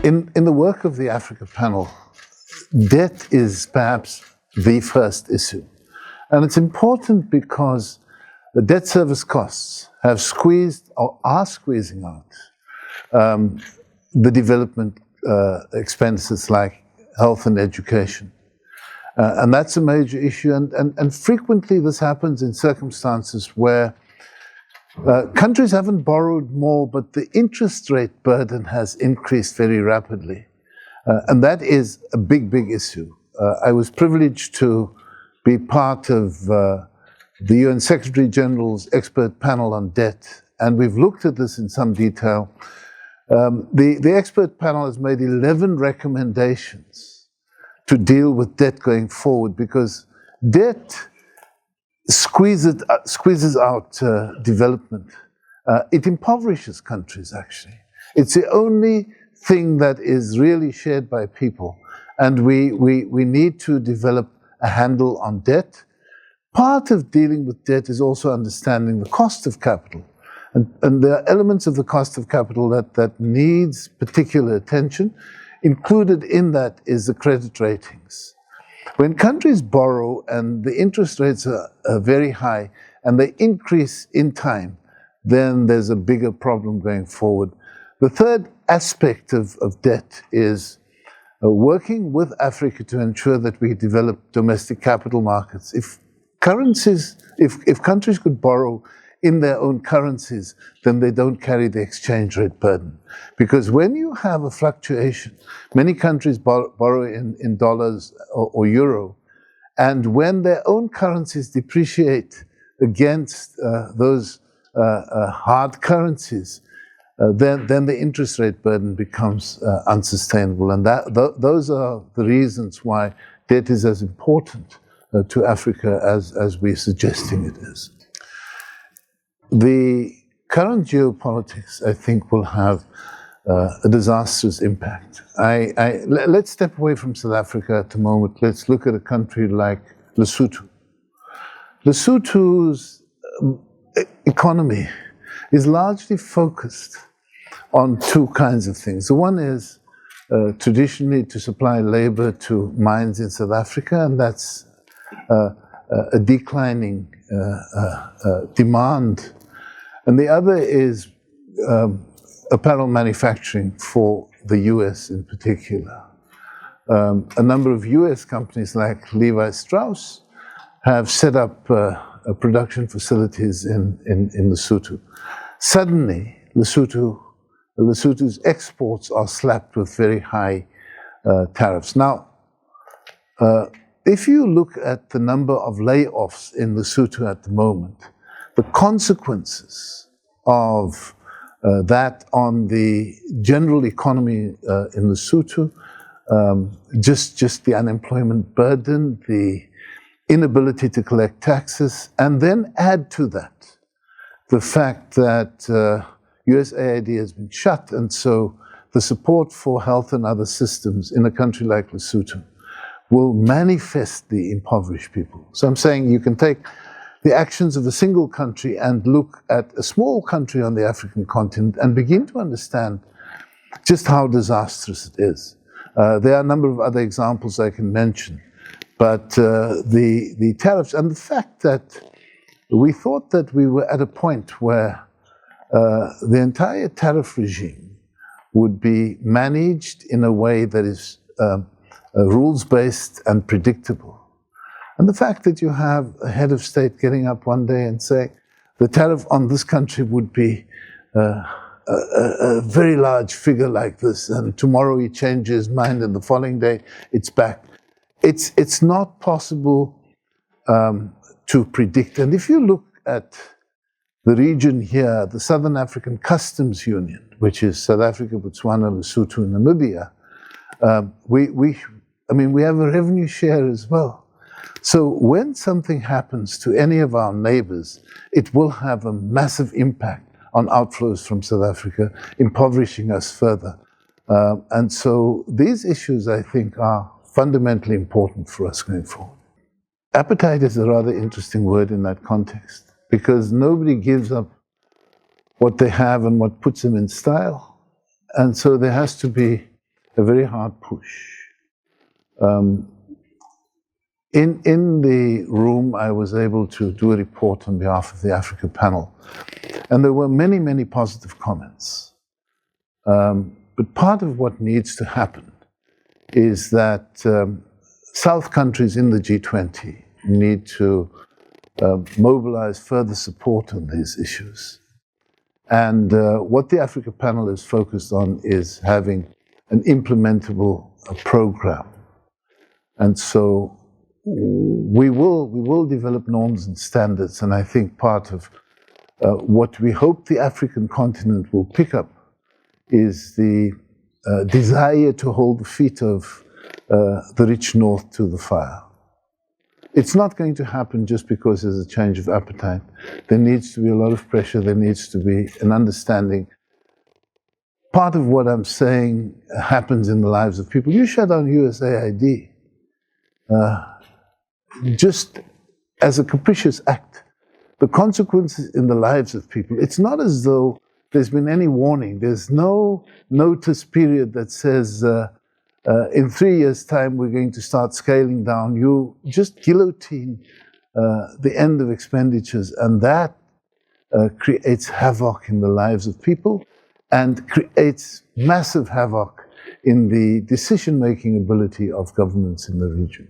In the work of the Africa panel, debt is perhaps the first issue. And it's important because the debt service costs have squeezed or are squeezing out the development expenses like health and education. And that's a major issue. And frequently this happens in circumstances where countries haven't borrowed more, but the interest rate burden has increased very rapidly. And that is a big, big issue. I was privileged to be part of the UN Secretary General's expert panel on debt, and we've looked at this in some detail. The expert panel has made 11 recommendations to deal with debt going forward, because debt squeezes out development. It impoverishes countries, actually. It's the only thing that is really shared by people, and we need to develop a handle on debt. Part of dealing with debt is also understanding the cost of capital, and there are elements of the cost of capital that needs particular attention. Included in that is the credit ratings. When countries borrow and the interest rates are very high and they increase in time, then there's a bigger problem going forward. The third aspect of debt is working with Africa to ensure that we develop domestic capital markets. If countries could borrow in their own currencies, then they don't carry the exchange rate burden. Because when you have a fluctuation, many countries borrow in dollars or euro, and when their own currencies depreciate against those hard currencies, then the interest rate burden becomes unsustainable. And those are the reasons why debt is as important to Africa as we're suggesting it is. The current geopolitics, I think, will have a disastrous impact. Let's step away from South Africa at the moment. Let's look at a country like Lesotho. Lesotho's economy is largely focused on two kinds of things. The one is traditionally to supply labor to mines in South Africa, and that's a declining demand. And the other is apparel manufacturing for the US in particular. A number of US companies like Levi Strauss have set up production facilities in Lesotho. Suddenly, Lesotho's exports are slapped with very high tariffs. Now, if you look at the number of layoffs in Lesotho at the moment, the consequences of that on the general economy in Lesotho, just the unemployment burden, the inability to collect taxes, and then add to that the fact that USAID has been shut, and so the support for health and other systems in a country like Lesotho will manifest the impoverished people. So I'm saying you can take the actions of a single country and look at a small country on the African continent and begin to understand just how disastrous it is. There are a number of other examples I can mention, but the tariffs and the fact that we thought that we were at a point where the entire tariff regime would be managed in a way that is rules-based and predictable. And the fact that you have a head of state getting up one day and saying the tariff on this country would be a very large figure like this, and tomorrow he changes his mind and the following day it's back. It's not possible to predict. And if you look at the region here, the Southern African Customs Union, which is South Africa, Botswana, Lesotho, and Namibia, we have a revenue share as well. So when something happens to any of our neighbors, it will have a massive impact on outflows from South Africa, impoverishing us further. And so these issues, I think, are fundamentally important for us going forward. Appetite is a rather interesting word in that context, because nobody gives up what they have and what puts them in style. And so there has to be a very hard push. In the room, I was able to do a report on behalf of the Africa panel, and there were many, many positive comments. But part of what needs to happen is that South countries in the G20 need to mobilize further support on these issues. And what the Africa panel is focused on is having an implementable program. And so we will develop norms and standards, and I think part of what we hope the African continent will pick up is the desire to hold the feet of the rich north to the fire. It's not going to happen just because there's a change of appetite. There needs to be a lot of pressure, there needs to be an understanding. Part of what I'm saying happens in the lives of people. You shut down USAID just as a capricious act. The consequences in the lives of people, it's not as though there's been any warning. There's no notice period that says in 3 years' time we're going to start scaling down. You just guillotine the end of expenditures, and that creates havoc in the lives of people and creates massive havoc in the decision-making ability of governments in the region.